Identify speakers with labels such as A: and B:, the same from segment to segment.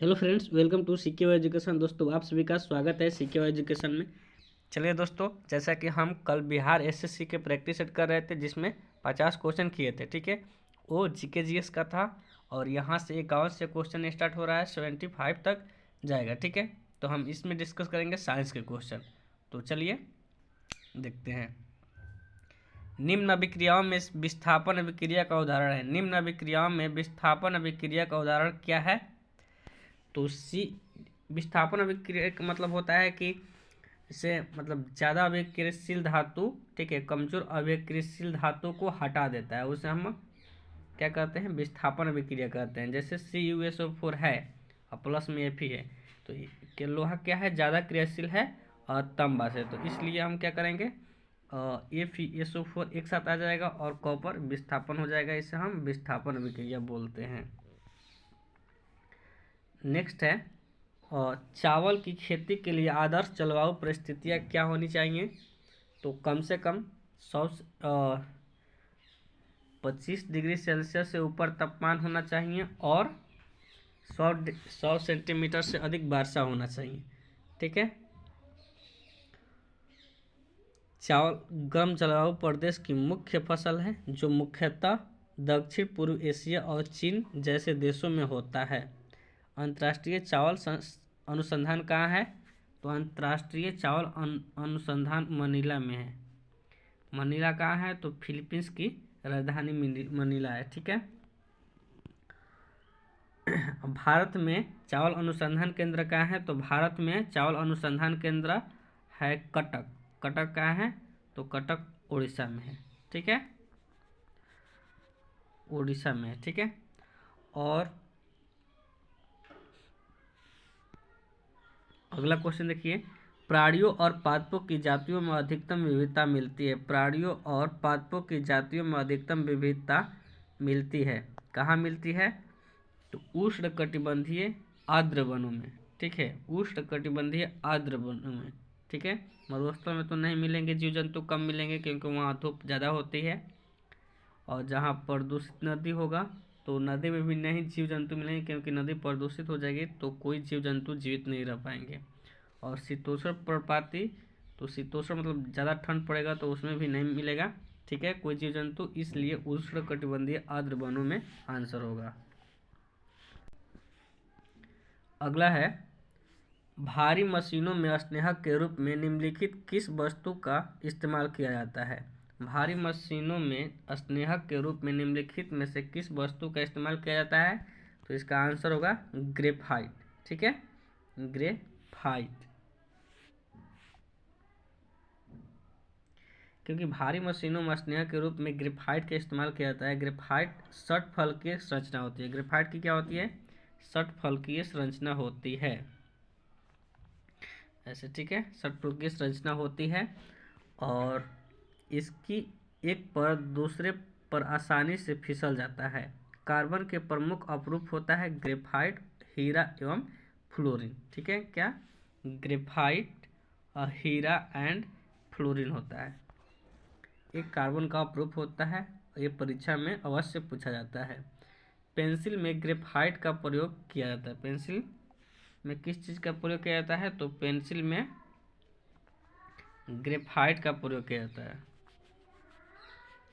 A: Hello friends, welcome to CK education. दोस्तों, आप सभी का स्वागत है सीके एजुकेशन में। चलिए दोस्तों, जैसा कि हम कल बिहार एसएससी के प्रैक्टिस सेट कर रहे थे जिसमें 50 क्वेश्चन किए थे, ठीक है। वो जीके जीएस का था और यहाँ से 51 से क्वेश्चन स्टार्ट हो रहा है, 75 तक जाएगा, ठीक है। तो हम इसमें डिस्कस करेंगे साइंस के क्वेश्चन। तो चलिए देखते हैं। निम्न अभिक्रियाओं में विस्थापन अभिक्रिया का उदाहरण है। निम्न अभिक्रियाओं में विस्थापन अभिक्रिया का उदाहरण क्या है? तो विस्थापन अभिक्रिया का मतलब होता है कि इसे मतलब ज़्यादा अभिक्रियाशील धातु, ठीक है, कमजोर अभिक्रियाशील धातु को हटा देता है, उसे हम क्या कहते हैं? विस्थापन अभिक्रिया कहते हैं। जैसे CuSO4 है और प्लस में Fe है, तो लोहा क्या है? ज़्यादा क्रियाशील है और तांबा से, तो इसलिए हम क्या करेंगे? FeSO4 एक साथ आ जाएगा और कॉपर विस्थापन हो जाएगा, इसे हम विस्थापन अभिक्रिया बोलते हैं। नेक्स्ट है, चावल की खेती के लिए आदर्श जलवायु परिस्थितियाँ क्या होनी चाहिए? तो कम से कम 25 डिग्री सेल्सियस से ऊपर तापमान होना चाहिए और 100 सेंटीमीटर से अधिक वर्षा होना चाहिए, ठीक है। चावल गर्म जलवायु प्रदेश की मुख्य फसल है जो मुख्यतः दक्षिण पूर्व एशिया और चीन जैसे देशों में होता है। अंतर्राष्ट्रीय चावल अनुसंधान कहाँ है? तो अंतर्राष्ट्रीय चावल अनुसंधान मनीला में है। मनीला कहाँ है? तो फिलीपींस की राजधानी मनीला है, ठीक है। भारत में चावल अनुसंधान केंद्र कहाँ है? तो भारत में चावल अनुसंधान केंद्र है कटक। कटक कहाँ है? तो कटक उड़ीसा में है, ठीक है, उड़ीसा में है, ठीक है। और अगला क्वेश्चन देखिए, प्राणियों और पादपों की जातियों में अधिकतम विविधता मिलती है। प्राणियों और पादपों की जातियों में अधिकतम विविधता मिलती है, कहाँ मिलती है? तो उष्णकटिबंधीय आर्द्र वनों में, ठीक है, उष्णकटिबंधीय आर्द्र वनों में, ठीक है। मरुस्थल में तो नहीं मिलेंगे, जीव जंतु कम मिलेंगे क्योंकि वहाँ धूप ज़्यादा होती है। और जहाँ प्रदूषित नदी होगा तो नदी में भी नहीं जीव जंतु मिलेंगे क्योंकि नदी प्रदूषित हो जाएगी तो कोई जीव जंतु जीवित नहीं रह पाएंगे। और शीतोष्ण पर्णपाती, तो शीतोष्ण मतलब ज़्यादा ठंड पड़ेगा तो उसमें भी नहीं मिलेगा, ठीक है, कोई जीव जंतु, इसलिए उष्णकटिबंधीय आर्द्र वनों में आंसर होगा। अगला है, भारी मशीनों में स्नेहक के रूप में निम्नलिखित किस वस्तु का इस्तेमाल किया जाता है? भारी मशीनों में स्नेहक के रूप में निम्नलिखित में से किस वस्तु का इस्तेमाल किया जाता है? तो इसका आंसर होगा ग्रेफाइट, ठीक है, ग्रेफाइट। क्योंकि भारी मशीनों में स्नेहक के रूप में ग्रेफाइट का इस्तेमाल किया जाता है। ग्रेफाइट षटफल की संरचना होती है। ग्रेफाइट की क्या होती है? षटफल की संरचना होती है, ऐसे, ठीक है, षटफल की संरचना होती है और इसकी एक परत दूसरे पर आसानी से फिसल जाता है। कार्बन के प्रमुख अपरूप होता है ग्रेफाइट, हीरा एवं फ्लोरीन, ठीक है, क्या? ग्रेफाइट, हीरा एंड फ्लोरीन होता है। एक कार्बन का अपरूप होता है, ये परीक्षा में अवश्य पूछा जाता है। पेंसिल में ग्रेफाइट का प्रयोग किया जाता है। पेंसिल में किस चीज़ का प्रयोग किया जाता है? तो पेंसिल में ग्रेफाइट का प्रयोग किया जाता है,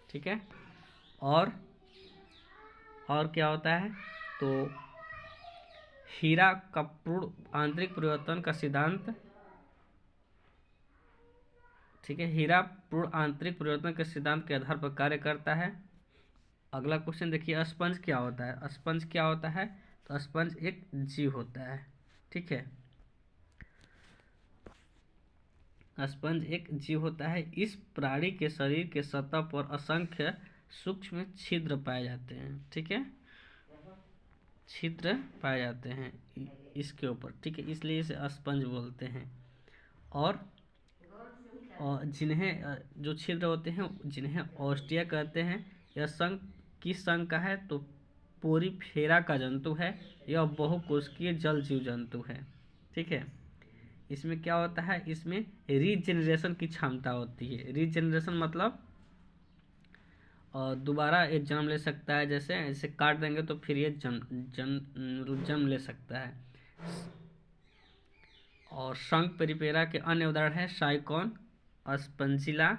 A: ठीक है। और क्या होता है? तो हीरा का पूर्ण आंतरिक परिवर्तन का सिद्धांत, ठीक है, हीरा पूर्ण आंतरिक परिवर्तन के सिद्धांत के आधार पर कार्य करता है। अगला क्वेश्चन देखिए, स्पंज क्या होता है? स्पंज क्या होता है? तो स्पंज एक जीव होता है, ठीक है, स्पंज एक जीव होता है। इस प्राणी के शरीर के सतह पर असंख्य सूक्ष्म छिद्र पाए जाते हैं, ठीक है, छिद्र पाए जाते हैं इसके ऊपर, ठीक है, इसलिए इसे स्पंज बोलते हैं। और जिन्हें जो छिद्र होते हैं जिन्हें ऑस्टिया कहते हैं, यह संघ किस संघ का है? तो पोरीफेरा का जंतु है। यह बहुकोशिकीय जल जीव जंतु है, ठीक है। इसमें क्या होता है? इसमें रीजेनरेशन की क्षमता होती है। रीजेनरेशन मतलब दोबारा ये जन्म ले सकता है, जैसे काट देंगे तो फिर ये जन्म ले सकता है। और शंख पेरिपेरा के अन्य उदाहरण है साइकॉन, स्पंजिला,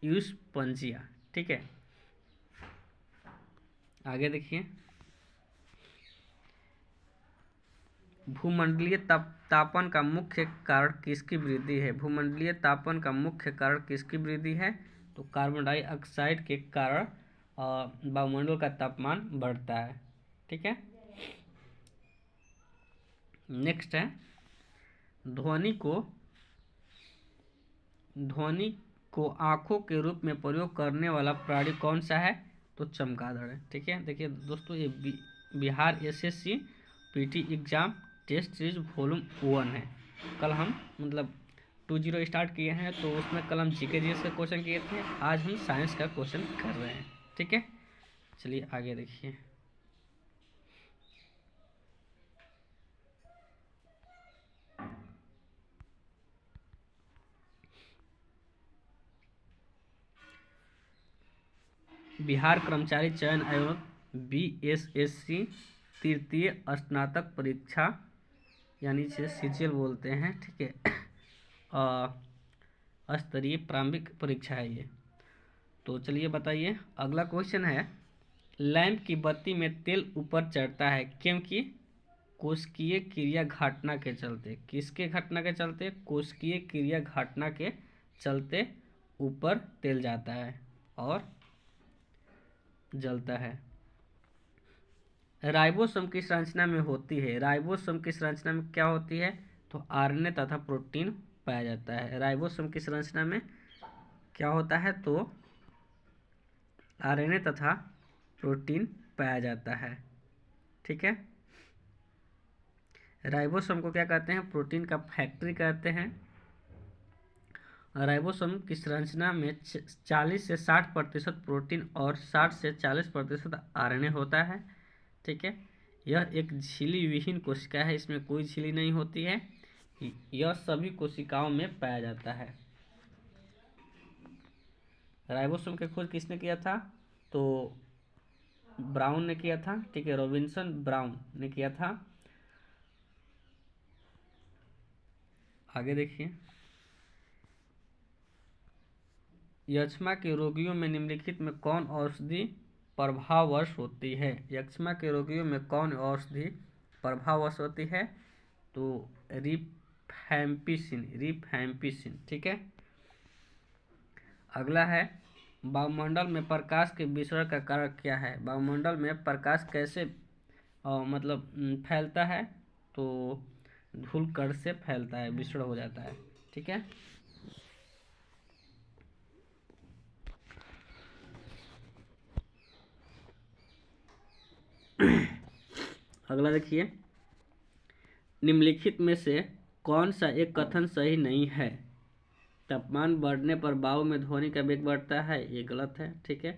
A: यूस्पंजिया। ठीक है, आगे देखिए, भूमंडलीय तापन का मुख्य कारण किसकी वृद्धि है? भूमंडलीय तापन का मुख्य कारण किसकी वृद्धि है? तो कार्बन डाइऑक्साइड के कारण वायुमंडल का तापमान बढ़ता है। ठीक है, नेक्स्ट है, ध्वनि को आंखों के रूप में प्रयोग करने वाला प्राणी कौन सा है? तो चमगादड़ है। ठीक है, देखिए दोस्तों, ये Bihar SSC PT exam test series volume 1 है। कल हम 20 स्टार्ट किए हैं, तो उसमें कल हम जीके जीएस का क्वेश्चन किए थे, आज हम साइंस का क्वेश्चन कर रहे हैं। ठीक है, चलिए आगे देखिए, बिहार कर्मचारी चयन आयोग बीएसएससी तृतीय स्नातक परीक्षा, यानी इसे सीजीएल बोलते हैं। ठीक है, स्तरीय प्रारंभिक परीक्षा है ये। तो चलिए बताइए, अगला क्वेश्चन है, लैंप की बत्ती में तेल ऊपर चढ़ता है क्योंकि कोशिकीय क्रिया घटना के चलते। किसके घटना के चलते? कोशिकीय क्रिया घटना के चलते ऊपर तेल जाता है और जलता है। राइबोसोम की संरचना में होती है, राइबोसोम की संरचना में क्या होती है? तो आरएनए तथा प्रोटीन पाया जाता है। राइबोसोम की संरचना में क्या होता है? तो आरएनए तथा प्रोटीन पाया जाता है। ठीक है, राइबोसोम को क्या कहते हैं? प्रोटीन का फैक्ट्री कहते हैं। राइबोसोम की संरचना में 40 से 60% प्रोटीन और 60 से 40% आरएनए होता है। ठीक है, यह एक झिल्ली विहीन कोशिका है, इसमें कोई झिल्ली नहीं होती है। यह सभी कोशिकाओं में पाया जाता है। राइबोसोम की खोज किसने किया था? तो ब्राउन ने किया था। ठीक है, रॉबिन्सन ब्राउन ने किया था। आगे देखिए, यक्ष्मा के रोगियों में निम्नलिखित में कौन औषधि प्रभाववश होती है? यक्ष्मा के रोगियों में कौन औषधि प्रभाववश होती है? तो रिफैम्पिसिन। ठीक है, अगला है, वायुमंडल में प्रकाश के विसरण का कारण क्या है? वायुमंडल में प्रकाश कैसे फैलता है? तो धूलकण से फैलता है, विसरण हो जाता है। ठीक है, अगला देखिए, निम्नलिखित में से कौन सा एक कथन सही नहीं है? तापमान बढ़ने पर वायु में ध्वनि का वेग बढ़ता है, ये गलत है। ठीक है,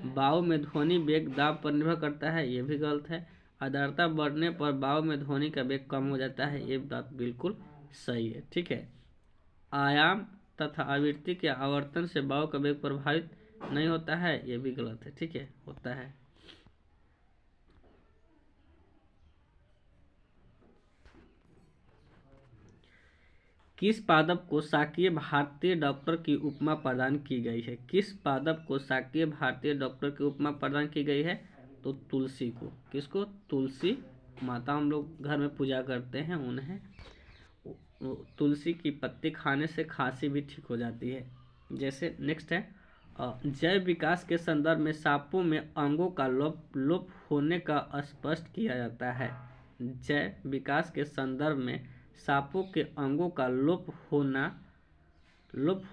A: वायु में ध्वनि वेग दाब पर निर्भर करता है, ये भी गलत है। आर्द्रता बढ़ने पर वायु में ध्वनि का वेग कम हो जाता है, ये बात बिल्कुल सही है। ठीक है, आयाम तथा आवृत्ति के आवर्तन से वायु का वेग प्रभावित नहीं होता है, ये भी गलत है। ठीक है, होता है। किस पादप को शाकीय भारतीय डॉक्टर की उपमा प्रदान की गई है? किस पादप को शाकीय भारतीय डॉक्टर की उपमा प्रदान की गई है? तो तुलसी को। किसको? तुलसी माता, हम लोग घर में पूजा करते हैं उन्हें। तुलसी की पत्ती खाने से खांसी भी ठीक हो जाती है। जैसे नेक्स्ट है, जैव विकास के संदर्भ में सांपों में अंगों का लोप होने का स्पष्ट किया जाता है। जैव विकास के संदर्भ में सांपों के अंगों का लोप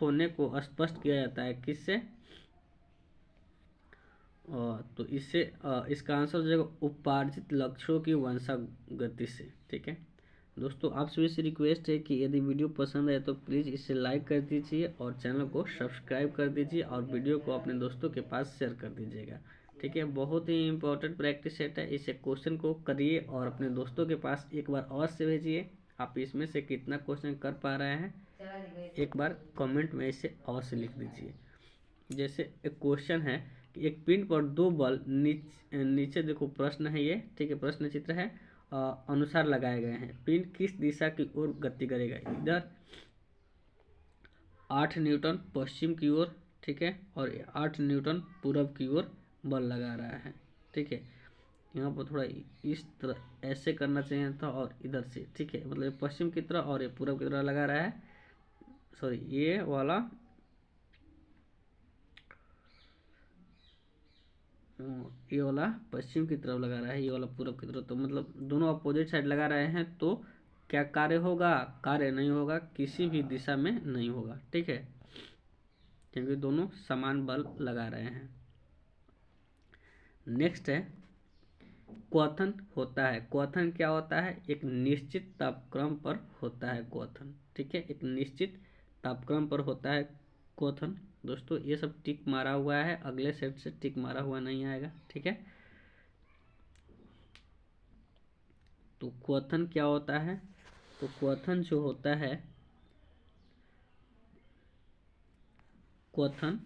A: होने को स्पष्ट किया जाता है। किससे? तो इससे इसका आंसर हो जाएगा उपार्जित लक्षणों की वंशागति से। ठीक है दोस्तों, आप सभी से रिक्वेस्ट है कि यदि वीडियो पसंद आए तो प्लीज़ इसे लाइक कर दीजिए और चैनल को सब्सक्राइब कर दीजिए और वीडियो को अपने दोस्तों के पास शेयर कर दीजिएगा। ठीक है, बहुत ही इंपॉर्टेंट प्रैक्टिस सेट है, इसे क्वेश्चन को करिए और अपने दोस्तों के पास एक बार अवश्य भेजिए। आप इसमें से कितना क्वेश्चन कर पा रहे हैं एक बार कमेंट में इसे अवश्य लिख दीजिए। जैसे एक क्वेश्चन है कि एक पिंड पर दो बल नीचे देखो प्रश्न है ये। ठीक है, प्रश्न चित्र है अनुसार लगाए गए हैं। पिंड किस दिशा की ओर गति करेगा? इधर 8 न्यूटन पश्चिम की ओर, ठीक है, और 8 न्यूटन पूरब की ओर बल लगा रहा है, ठीक है। यहाँ पर थोड़ा इस तरह ऐसे करना चाहिए था और इधर से, ठीक है, मतलब पश्चिम की तरह और ये पूरब की तरह लगा रहा है। सॉरी, ये वाला पश्चिम की तरफ लगा रहा है, ये वाला पूरब की तरफ, तो मतलब दोनों अपोजिट साइड लगा रहे हैं, तो क्या कार्य होगा? कार्य नहीं होगा, किसी भी दिशा में नहीं होगा, ठीक है, क्योंकि दोनों समान बल लगा रहे हैं। नेक्स्ट है क्वथन होता है। क्वथन क्या होता है? एक निश्चित तापक्रम पर होता है क्वथन, ठीक है, एक निश्चित तापक्रम पर होता है क्वथन। दोस्तों ये सब टिक मारा हुआ है, अगले सेट से टिक मारा हुआ नहीं आएगा, ठीक है। तो क्वथन क्या होता है? तो क्वथन जो होता है, क्वथन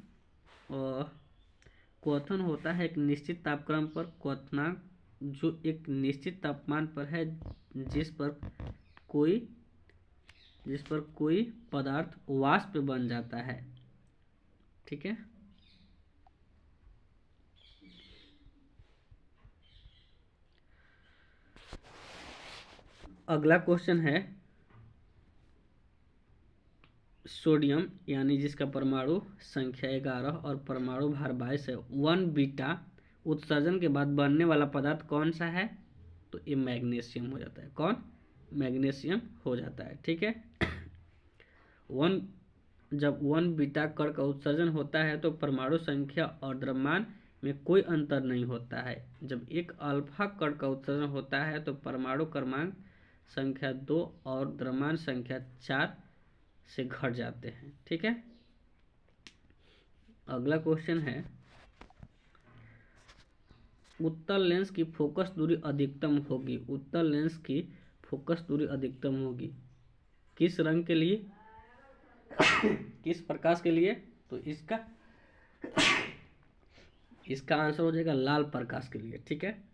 A: क्वथन होता है एक निश्चित तापक्रम पर क्वथनांक जो एक निश्चित तापमान पर है जिस पर कोई पदार्थ वाष्प बन जाता है, ठीक है। अगला क्वेश्चन है सोडियम यानी जिसका परमाणु संख्या 11 और परमाणु भार 22 है, 1 बीटा उत्सर्जन के बाद बनने वाला पदार्थ कौन सा है? तो ये मैग्नीशियम हो जाता है। कौन? मैग्नीशियम हो जाता है, ठीक है। जब 1 बीटा कण का उत्सर्जन होता है तो परमाणु संख्या और द्रव्यमान में कोई अंतर नहीं होता है। जब एक अल्फा कण का उत्सर्जन होता है तो परमाणु क्रमांक संख्या 2 और द्रव्यमान संख्या 4 से घट जाते हैं, ठीक है। अगला क्वेश्चन है उत्तल लेंस की फोकस दूरी अधिकतम होगी। उत्तल लेंस की फोकस दूरी अधिकतम होगी किस रंग के लिए? किस प्रकाश के लिए? तो इसका आंसर हो जाएगा लाल प्रकाश के लिए, ठीक है।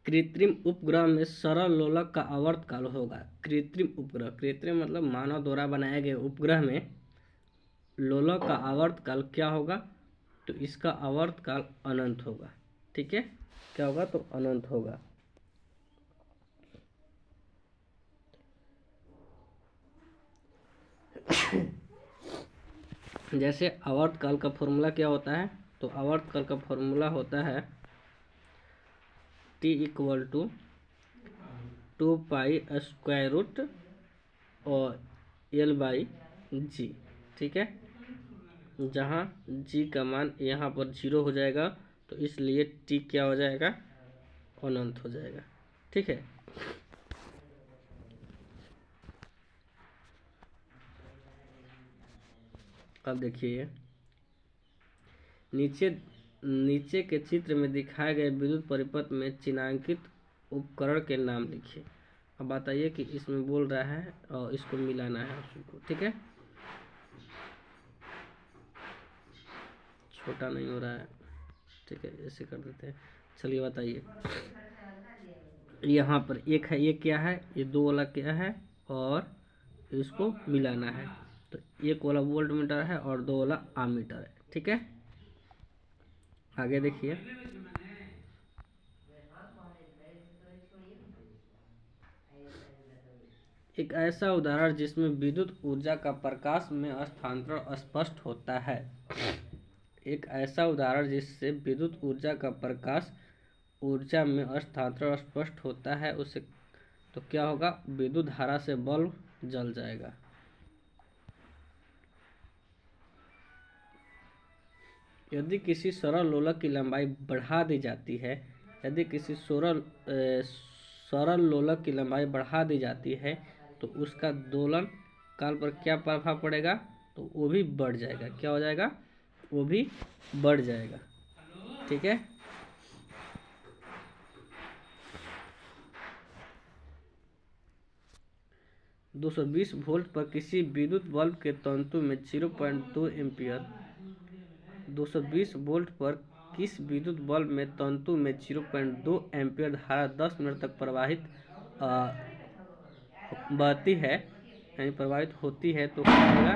A: कृत्रिम उपग्रह में सरल लोलक का आवर्तकाल होगा। कृत्रिम उपग्रह, कृत्रिम मतलब मानव द्वारा बनाए गए उपग्रह में लोलक का आवर्तकाल क्या होगा? तो इसका आवर्तकाल अनंत होगा, ठीक है। क्या होगा? तो अनंत होगा। जैसे आवर्तकाल का फॉर्मूला क्या होता है? तो आवर्तकाल का फॉर्मूला होता है T = 2 पाई स्क्वायर रूट और L/G, ठीक है। जहाँ G का मान यहाँ पर 0 हो जाएगा तो इसलिए T क्या हो जाएगा? अनंत हो जाएगा, ठीक है। अब देखिए नीचे के चित्र में दिखाए गए विद्युत परिपथ में चिन्हांकित उपकरण के नाम लिखिए। अब बताइए कि इसमें बोल रहा है और इसको मिलाना है आपको, ठीक है। छोटा नहीं हो रहा है, ठीक है, ऐसे कर देते हैं। चलिए बताइए, यहाँ पर एक है, ये क्या है? ये 2 वाला क्या है? और इसको मिलाना है, तो 1 वाला वोल्ट मीटर है और 2 वाला आमीटर है, ठीक है। आगे देखिए एक ऐसा उदाहरण जिसमें विद्युत ऊर्जा का प्रकाश में हस्तांतरण स्पष्ट होता है। एक ऐसा उदाहरण जिससे विद्युत ऊर्जा का प्रकाश ऊर्जा में हस्तांतरण स्पष्ट होता है, उसे तो क्या होगा? विद्युत धारा से बल्ब जल जाएगा। यदि किसी सरल लोलक की लंबाई बढ़ा दी जाती है, यदि किसी सरल लोलक की लंबाई बढ़ा दी जाती है तो उसका दोलन काल पर क्या प्रभाव पड़ेगा? तो वो भी बढ़ जाएगा। क्या हो जाएगा? वो भी बढ़ जाएगा, ठीक है। (220 वोल्ट पर किसी विद्युत बल्ब के तंतु में 0.2 एम्पियर 220 वोल्ट पर किस विद्युत बल्ब में तंतु में 0.2 एम्पीयर धारा 10 मिनट तक प्रवाहित बहती है यानी प्रवाहित होती है, तो क्या होगा,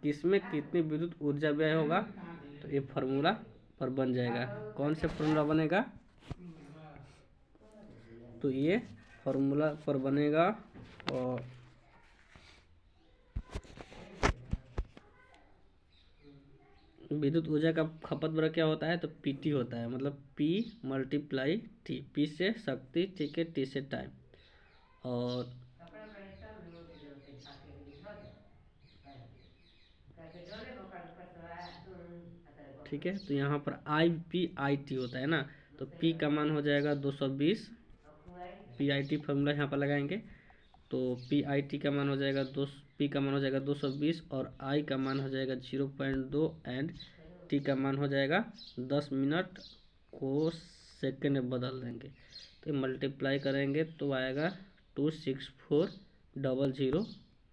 A: किसमें कितनी विद्युत ऊर्जा व्यय होगा, तो ये फार्मूला पर बन जाएगा। कौन से फार्मूला बनेगा, तो ये फार्मूला पर बनेगा और विद्युत ऊर्जा का खपत बड़ा क्या होता है, तो पीटी होता है, मतलब पी मल्टीप्लाई टी, पी से शक्ति, ठीक है, टी से टाइम। और ठीक है, तो यहाँ पर आई पी आई टी होता है ना, तो पी का मान हो जाएगा 220, पी आई टी फॉर्मूला यहाँ पर लगाएंगे, तो पी आई टी का मान हो जाएगा पी का मान हो जाएगा 220 और आई का मान हो जाएगा 0.2 एंड टी का मान हो जाएगा 10 मिनट को सेकेंड में बदल देंगे, तो मल्टीप्लाई करेंगे तो आएगा 26400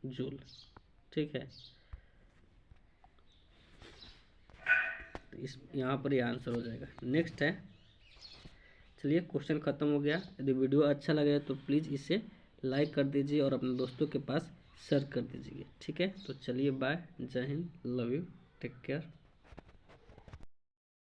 A: जूल, ठीक है। तो इस यहाँ पर ये आंसर हो जाएगा। नेक्स्ट है, चलिए क्वेश्चन ख़त्म हो गया। यदि वीडियो अच्छा लगे तो प्लीज़ इसे लाइक कर दीजिए और अपने दोस्तों के पास शेयर कर दीजिए, ठीक है। तो चलिए बाय, जय हिंद, लव यू, टेक केयर।